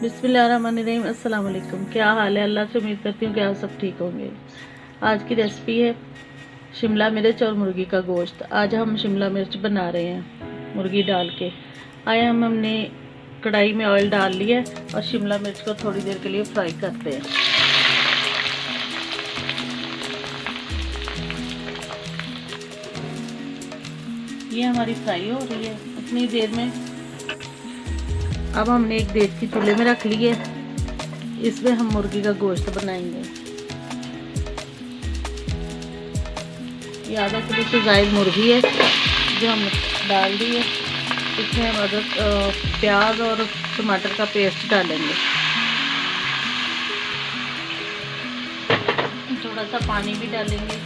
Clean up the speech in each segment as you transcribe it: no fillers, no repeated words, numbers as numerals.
बिस्मिल्लाहिर्रहमानिर्रहीम। अस्सलाम वालेकुम। क्या हाल है? अल्लाह से उम्मीद करती हूँ कि आप सब ठीक होंगे। आज की रेसिपी है शिमला मिर्च और मुर्गी का गोश्त। आज हम शिमला मिर्च बना रहे हैं मुर्गी डाल के। हमने कढ़ाई में ऑयल डाल लिया और शिमला मिर्च को थोड़ी देर के लिए फ्राई करते हैं। ये हमारी फ्राई हो रही है। इतनी देर में अब हमने एक देसी चूल्हे में रख ली है। इसमें हम मुर्गी का गोश्त बनाएंगे। ये आधा किलो से ज़ायद मुर्गी है जो हम डाल दी है। इसमें हम अदरक, प्याज और टमाटर का पेस्ट डालेंगे। थोड़ा सा पानी भी डालेंगे।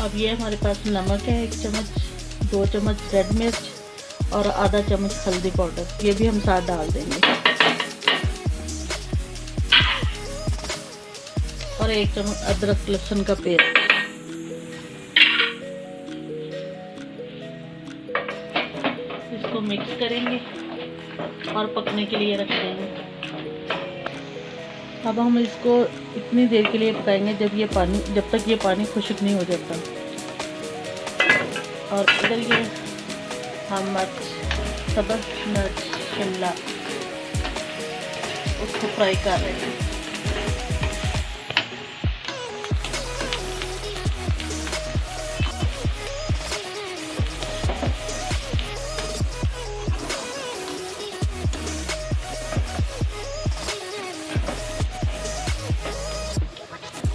अब ये हमारे पास नमक है 1 चम्मच, 2 चम्मच रेड मिर्च और आधा चम्मच हल्दी पाउडर, ये भी हम साथ डाल देंगे। और 1 चम्मच अदरक लहसुन का पेस्ट। इसको मिक्स करेंगे और पकने के लिए रख देंगे। अब हम इसको इतनी देर के लिए पकाएंगे जब तक ये पानी खुश्क नहीं हो जाता। और इधर ये हम सब्ज़ मिर्च शिमला उसको फ्राई कर रहे हैं।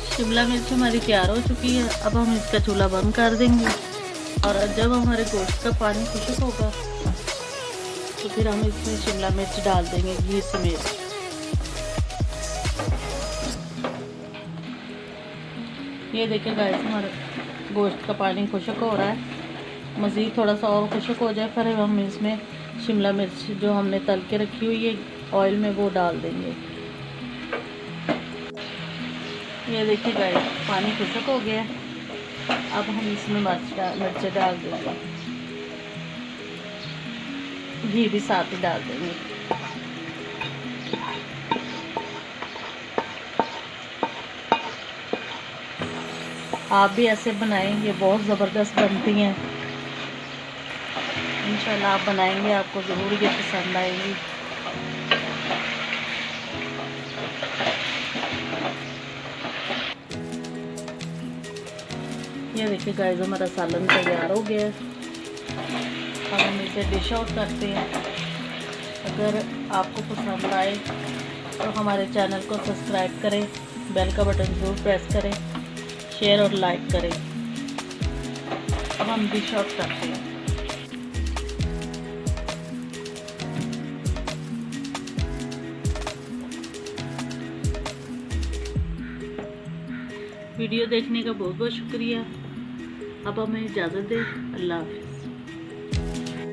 शिमला मिर्च हमारी तैयार हो चुकी है। अब हम इसका चूल्हा बंद कर देंगे और जब हमारे गोश्त का पानी खुश्क होगा तो फिर हम इसमें शिमला मिर्च डाल देंगे घी समेत। ये देखिए गाइस, हमारा गोश्त का पानी खुश्क हो रहा है। मज़ीद थोड़ा सा और खुश्क हो जाए फिर हम इसमें शिमला मिर्च जो हमने तल के रखी हुई है ऑयल में वो डाल देंगे। ये देखिए गाइस, पानी खुश्क हो गया है। अब हम इसमें मिर्च डाल देंगे, घी भी साथ ही डाल देंगे। आप भी ऐसे बनाएं, ये बहुत ज़बरदस्त बनती हैं। इंशाल्लाह आप बनाएंगे, आपको ज़रूर ये पसंद आएगी। ये देखिए गाइस, हमारा सालन तैयार हो गया है। अब हम इसे डिश आउट करते हैं। अगर आपको पसंद आए तो हमारे चैनल को सब्सक्राइब करें, बेल का बटन ज़रूर प्रेस करें, शेयर और लाइक करें। अब हम डिश आउट करते हैं। वीडियो देखने का बहुत बहुत शुक्रिया। अब हमें इजाज़त दें। अल्लाह हाफ़िज़।